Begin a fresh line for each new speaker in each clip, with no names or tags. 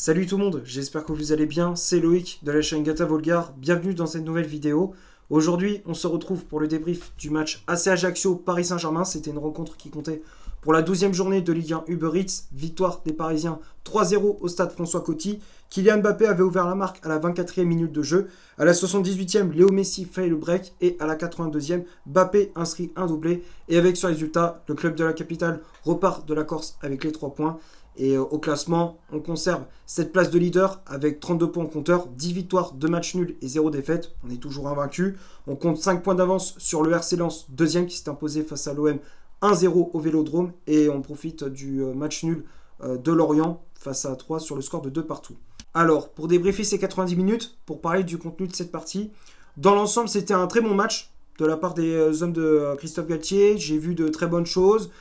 Salut tout le monde, j'espère que vous allez bien, c'est Loïc de la chaîne Gata Volgar, bienvenue dans cette nouvelle vidéo. Aujourd'hui, on se retrouve pour le débrief du match AC Ajaccio Paris Saint-Germain. C'était une rencontre qui comptait pour la 12e journée de Ligue 1 Uber Eats. Victoire des Parisiens 3-0 au stade François Coty. Kylian Mbappé avait ouvert la marque à la 24e minute de jeu. À la 78e, Léo Messi fait le break et à la 82e, Mbappé inscrit un doublé. Et avec ce résultat, le club de la capitale repart de la Corse avec les 3 points. Et au classement, on conserve cette place de leader avec 32 points en compteur, 10 victoires, 2 matchs nuls et 0 défaite. On est toujours invaincu. On compte 5 points d'avance sur le RC Lens, deuxième, qui s'est imposé face à l'OM 1-0 au Vélodrome. Et on profite du match nul de Lorient face à 3 sur le score de 2 partout. Alors, pour débriefer ces 90 minutes, pour parler du contenu de cette partie, dans l'ensemble, c'était un très bon match de la part des hommes de Christophe Galtier. J'ai vu de très bonnes choses.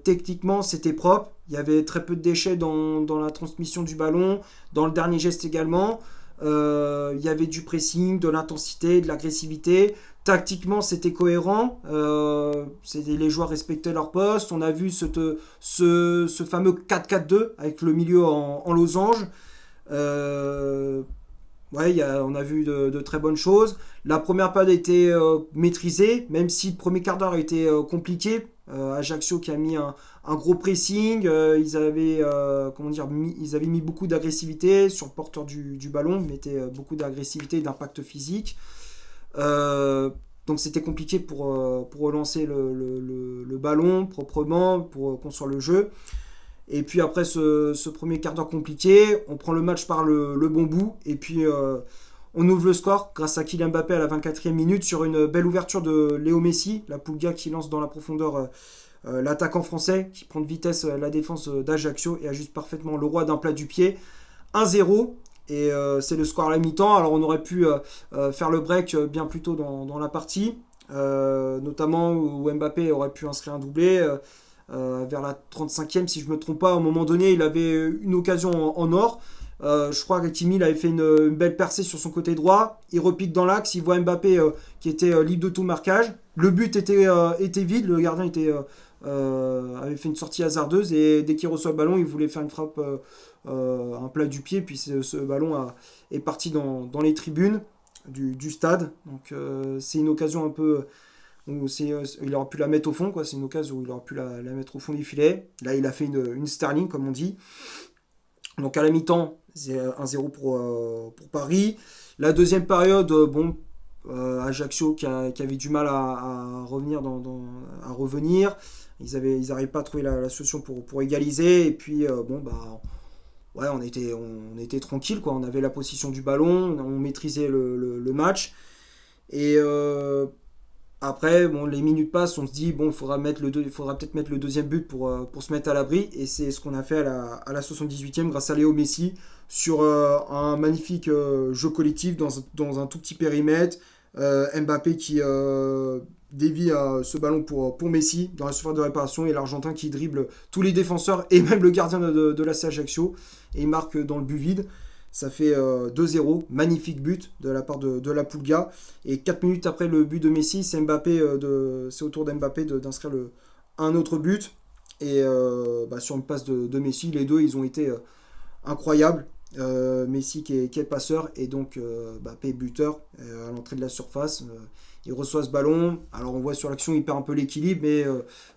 Techniquement, c'était propre. Il y avait très peu de déchets dans la transmission du ballon, dans le dernier geste également. Il y avait du pressing, de l'intensité, de l'agressivité. Tactiquement, c'était cohérent. Les joueurs respectaient leur poste. On a vu ce fameux 4-4-2 avec le milieu en losange. On a vu de très bonnes choses. La première période a été maîtrisée, même si le premier quart d'heure a été compliqué. Ajaccio qui a mis un gros pressing. Ils avaient mis beaucoup d'agressivité sur le porteur du ballon. Ils mettaient beaucoup d'agressivité et d'impact physique. Donc c'était compliqué pour relancer le ballon proprement, pour construire le jeu. Et puis après ce premier quart d'heure compliqué, on prend le match par le bon bout. Et puis on ouvre le score grâce à Kylian Mbappé à la 24e minute sur une belle ouverture de Léo Messi. La Pulga qui lance dans la profondeur l'attaquant français qui prend de vitesse la défense d'Ajaccio et ajuste parfaitement le roi d'un plat du pied. 1-0. Et c'est le score à la mi-temps. Alors on aurait pu faire le break bien plus tôt dans la partie. Notamment où Mbappé aurait pu inscrire un doublé. Vers la 35e, si je ne me trompe pas, à un moment donné, il avait une occasion en or. Je crois que Kimi avait fait une belle percée sur son côté droit. Il repique dans l'axe, il voit Mbappé qui était libre de tout marquage. Le but était vide, le gardien avait fait une sortie hasardeuse et dès qu'il reçoit le ballon, il voulait faire une frappe, un plat du pied. Puis ce ballon est parti dans les tribunes du stade. Donc c'est une occasion un peu... il aurait pu la mettre au fond, quoi. C'est une occasion où il aurait pu la mettre au fond du filet. Là, il a fait une Sterling, comme on dit. Donc à la mi-temps, c'est 1-0 pour Paris. La deuxième période, Ajaccio qui avait du mal à revenir. À revenir. Ils n'arrivaient pas à trouver la solution pour égaliser. Et puis, on était tranquille, quoi. On avait la possession du ballon, on maîtrisait le match. Et... après, les minutes passent, on se dit, il faudra peut-être mettre le deuxième but pour se mettre à l'abri. Et c'est ce qu'on a fait à la 78e grâce à Léo Messi sur un magnifique jeu collectif dans un tout petit périmètre. Mbappé qui dévie ce ballon pour Messi dans la surface de réparation et l'Argentin qui dribble tous les défenseurs et même le gardien de l'AC Ajaccio et il marque dans le but vide. Ça fait 2-0, magnifique but de la part de la Pulga. Et 4 minutes après le but de Messi, c'est au tour d'Mbappé d'inscrire un autre but. Et sur une passe de Messi, les deux ils ont été incroyables. Messi qui est passeur et donc Mbappé buteur à l'entrée de la surface. Il reçoit ce ballon. Alors on voit sur l'action, il perd un peu l'équilibre, mais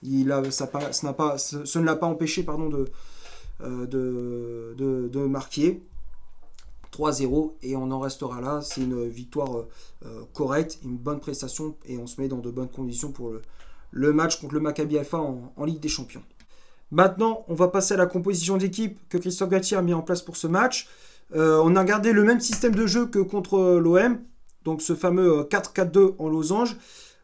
ce ne l'a pas empêché de marquer. 3-0 et on en restera là. C'est une victoire correcte, une bonne prestation et on se met dans de bonnes conditions pour le match contre le Maccabi Haïfa en Ligue des Champions. Maintenant, on va passer à la composition d'équipe que Christophe Galtier a mis en place pour ce match. On a gardé le même système de jeu que contre l'OM, donc ce fameux 4-4-2 en losange.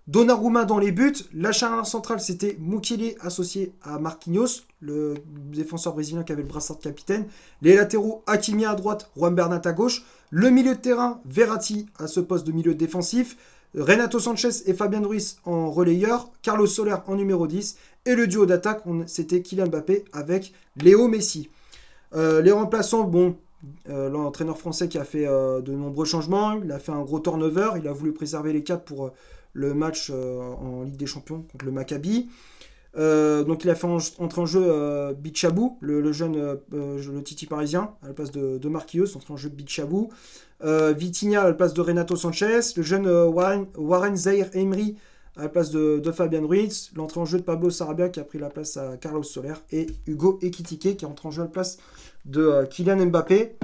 Donnarumma dans les buts. La charnière centrale, c'était Mukiele associé à Marquinhos, le défenseur brésilien qui avait le brassard de capitaine. Les latéraux, Hakimi à droite, Juan Bernat à gauche. Le milieu de terrain, Verratti à ce poste de milieu défensif. Renato Sanchez et Fabien Ruiz en relayeur. Carlos Soler en numéro 10. Et le duo d'attaque, c'était Kylian Mbappé avec Léo Messi. Les remplaçants, l'entraîneur français qui a fait de nombreux changements. Il a fait un gros turnover. Il a voulu préserver les 4 pour... le match en Ligue des Champions contre le Maccabi. Donc il a fait entrer en jeu Bichabou, le jeune le Titi parisien, à la place de Marquinhos, entré en jeu de Bichabou. Vitinha à la place de Renato Sanchez, le jeune Warren Zaïre-Emery à la place de Fabian Ruiz, l'entrée en jeu de Pablo Sarabia qui a pris la place à Carlos Soler, et Hugo Ekitike qui est entré en jeu à la place de Kylian Mbappé.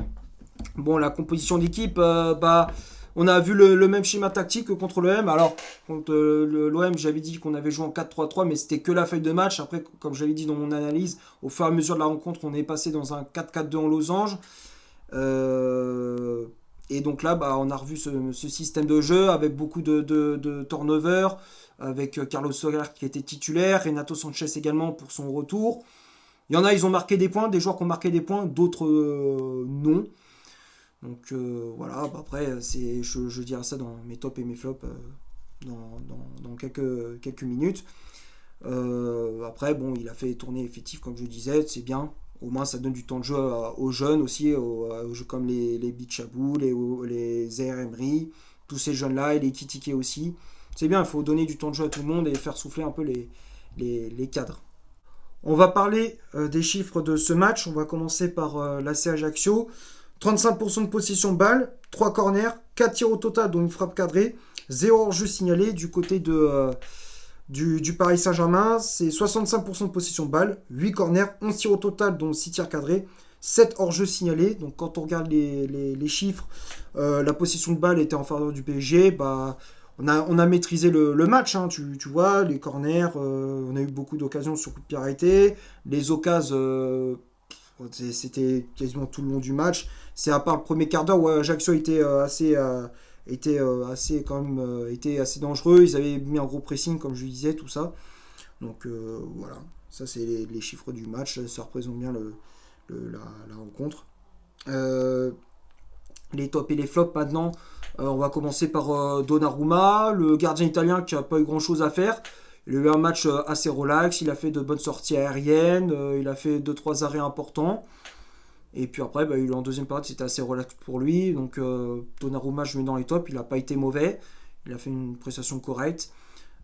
Bon, la composition d'équipe, on a vu le même schéma tactique que contre l'OM. Alors, contre l'OM, j'avais dit qu'on avait joué en 4-3-3, mais c'était que la feuille de match. Après, comme j'avais dit dans mon analyse, au fur et à mesure de la rencontre, on est passé dans un 4-4-2 en losange. Et donc là, on a revu ce système de jeu avec beaucoup de turnover, avec Carlos Soler qui était titulaire, Renato Sanchez également pour son retour. Il y en a, ils ont marqué des points, des joueurs qui ont marqué des points, d'autres non. Donc voilà, après, je dirai ça dans mes tops et mes flops dans quelques minutes. Après, bon, il a fait tourner effectif, comme je disais, c'est bien. Au moins, ça donne du temps de jeu aux jeunes aussi, aux jeux comme les Bichabou, les Zaire Emery, tous ces jeunes-là, et les Kitike aussi. C'est bien, il faut donner du temps de jeu à tout le monde et faire souffler un peu les cadres. On va parler des chiffres de ce match. On va commencer par l'AC Ajaccio. 35% de possession de balle, 3 corners, 4 tirs au total, dont une frappe cadrée, 0 hors-jeu signalé du côté du Paris Saint-Germain. C'est 65% de possession de balle, 8 corners, 11 tirs au total, dont 6 tirs cadrés, 7 hors-jeu signalés. Donc quand on regarde les chiffres, la possession de balle était en faveur du PSG. On a maîtrisé le match, hein, tu vois, les corners, on a eu beaucoup d'occasions sur coup de pied arrêté. Les occasions, c'était quasiment tout le long du match. C'est à part le premier quart d'heure où Ajaccio était était assez dangereux. Ils avaient mis un gros pressing, comme je disais, tout ça. Donc voilà, ça c'est les chiffres du match. Ça représente bien la rencontre. Les tops et les flops maintenant. On va commencer par Donnarumma, le gardien italien qui n'a pas eu grand chose à faire. Il a eu un match assez relax, il a fait de bonnes sorties aériennes, il a fait 2-3 arrêts importants. Et puis après, en deuxième période, c'était assez relax pour lui. Donc Donnarumma, je mets dans les tops, il n'a pas été mauvais. Il a fait une prestation correcte.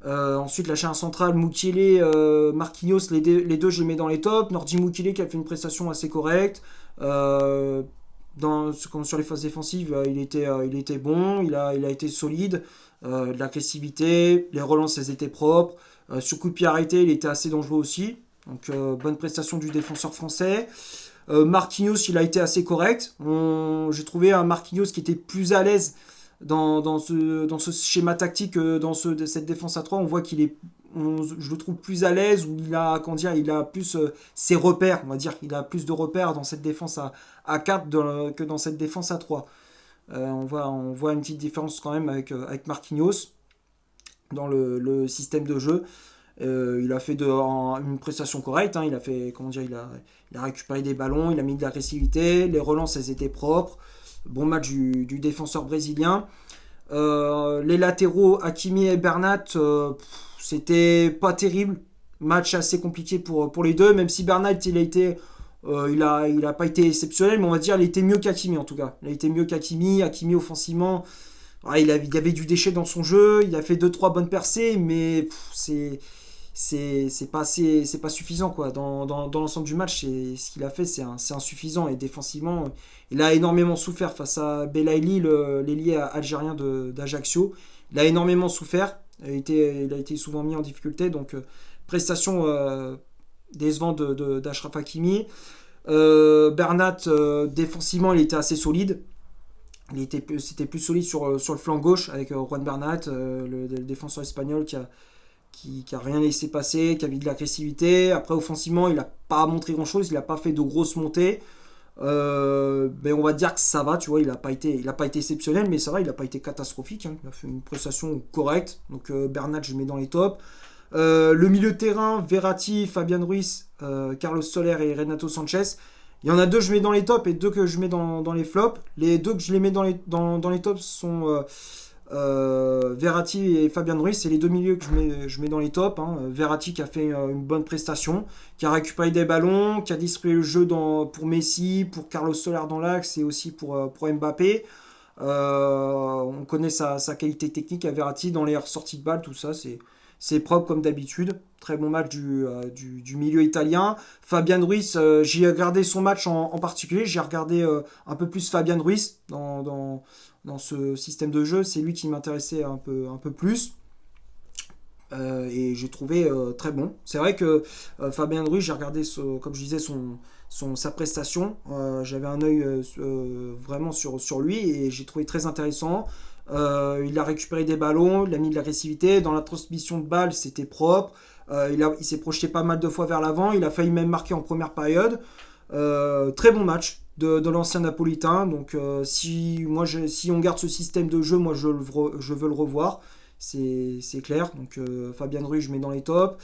Ensuite, la charnière centrale, Mukiele, Marquinhos, les deux, je les mets dans les tops. Nordi Mukiele qui a fait une prestation assez correcte. Comme sur les phases défensives, il était bon, il a été solide. De l'agressivité, les relances, elles étaient propres. Sur coup de pied arrêté, il était assez dangereux aussi. Donc, bonne prestation du défenseur français. Marquinhos, il a été assez correct. J'ai trouvé un Marquinhos qui était plus à l'aise dans ce schéma tactique, cette défense à 3. On voit je le trouve plus à l'aise, où il a plus ses repères, on va dire. Il a plus de repères dans cette défense à 4 que dans cette défense à 3. On voit une petite différence quand même avec Marquinhos dans le système de jeu. Il a fait une prestation correcte, hein. Il a récupéré des ballons, il a mis de l'agressivité, les relances elles étaient propres. Bon match du défenseur brésilien. Les latéraux Hakimi et Bernat, c'était pas terrible. Match assez compliqué pour les deux, même si Bernat il a pas été exceptionnel, mais on va dire il était mieux qu'Hakimi en tout cas. Il a été mieux qu'Hakimi. Hakimi offensivement, il y avait du déchet dans son jeu. Il a fait 2-3 bonnes percées, mais c'est pas suffisant quoi. Dans l'ensemble du match, ce qu'il a fait, c'est insuffisant. Et défensivement, il a énormément souffert face à Belaïli, l'ailier algérien d'Ajaccio. Il a énormément souffert. Il a été souvent mis en difficulté. Donc, prestation décevante d'Achraf Hakimi. Bernat, défensivement, il était assez solide. C'était plus solide sur le flanc gauche avec Juan Bernat, le défenseur espagnol qui a rien laissé passer, qui a mis de l'agressivité. Après, offensivement, il n'a pas montré grand-chose, il n'a pas fait de grosses montées. Mais on va dire que ça va, tu vois, il n'a pas été exceptionnel, mais ça va, il n'a pas été catastrophique, hein. Il a fait une prestation correcte. Donc Bernat, je mets dans les tops. Le milieu de terrain, Verratti, Fabian Ruiz, Carlos Soler et Renato Sanchez. Il y en a deux que je mets dans les tops et deux que je mets dans les flops. Les deux que je les mets dans les tops sont Verratti et Fabian Ruiz. C'est les deux milieux que je mets dans les tops, hein. Verratti qui a fait une bonne prestation, qui a récupéré des ballons, qui a distribué le jeu pour Messi, pour Carlos Soler dans l'axe et aussi pour Mbappé. On connaît sa qualité technique à Verratti dans les ressorties de balles, tout ça, c'est propre comme d'habitude. Très bon match du milieu italien. Fabian Ruiz, j'ai regardé son match en particulier. J'ai regardé un peu plus Fabian Ruiz dans ce système de jeu. C'est lui qui m'intéressait un peu plus. Et j'ai trouvé très bon. C'est vrai que Fabien Ruiz, j'ai regardé, comme je disais, sa prestation. J'avais un œil vraiment sur lui et j'ai trouvé très intéressant. Il a récupéré des ballons, il a mis de l'agressivité. Dans la transmission de balles, c'était propre. Il s'est projeté pas mal de fois vers l'avant. Il a failli même marquer en première période. Très bon match de l'ancien napolitain. Donc si on garde ce système de jeu, moi je veux le revoir. C'est clair. Donc Fabien Ruiz, je mets dans les tops.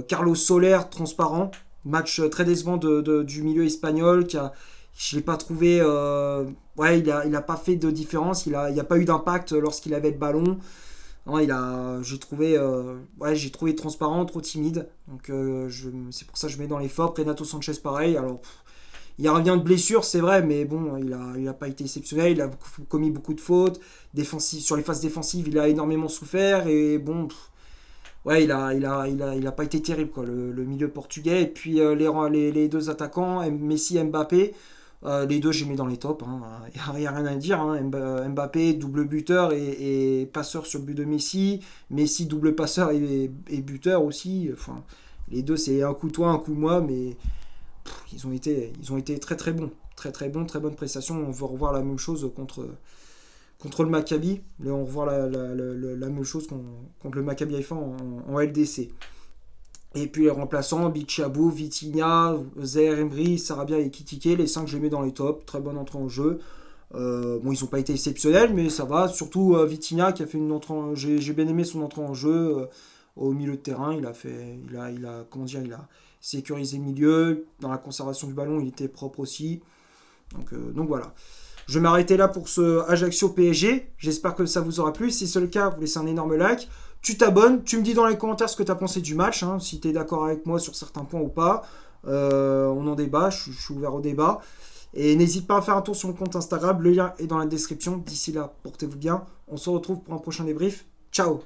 Carlos Soler, transparent. Match très décevant du milieu espagnol. Je ne l'ai pas trouvé. Ouais, il a pas fait de différence. Il a pas eu d'impact lorsqu'il avait le ballon. Non, j'ai trouvé transparent, trop timide. Donc c'est pour ça que je mets dans les forts. Renato Sanchez, pareil. Alors, il revient de blessure, c'est vrai, mais bon, il a pas été exceptionnel. Il a commis beaucoup de fautes. Sur les phases défensives, il a énormément souffert. Et bon, ouais, il a pas été terrible, quoi, le milieu portugais. Et puis les deux attaquants, Messi et Mbappé, les deux, j'ai mis dans les tops. Il n'y a rien à dire. Mbappé, double buteur et passeur sur le but de Messi. Messi, double passeur et buteur aussi. Enfin, les deux, c'est un coup toi, un coup moi, mais ils ont été très très bons. Très très bons, très bonne prestation. On va revoir la même chose contre le Maccabi. Là, on revoit la même chose contre le Maccabi Haïfa en LDC. Et puis les remplaçants, Bichabou, Vitinha, Zaire Emery, Sarabia et Kitike, les 5 je les mets dans les tops, très bonne entrée en jeu. Bon, ils n'ont pas été exceptionnels, mais ça va. Surtout Vitinha qui a fait une entrée j'ai bien aimé son entrée en jeu au milieu de terrain. Il a sécurisé le milieu. Dans la conservation du ballon, il était propre aussi. Donc voilà. Je vais m'arrêter là pour ce Ajaccio PSG. J'espère que ça vous aura plu. Si c'est le cas, vous laissez un énorme like. Tu t'abonnes, tu me dis dans les commentaires ce que tu as pensé du match, si tu es d'accord avec moi sur certains points ou pas. On en débat, je suis ouvert au débat. Et n'hésite pas à faire un tour sur mon compte Instagram, le lien est dans la description. D'ici là, portez-vous bien. On se retrouve pour un prochain débrief. Ciao!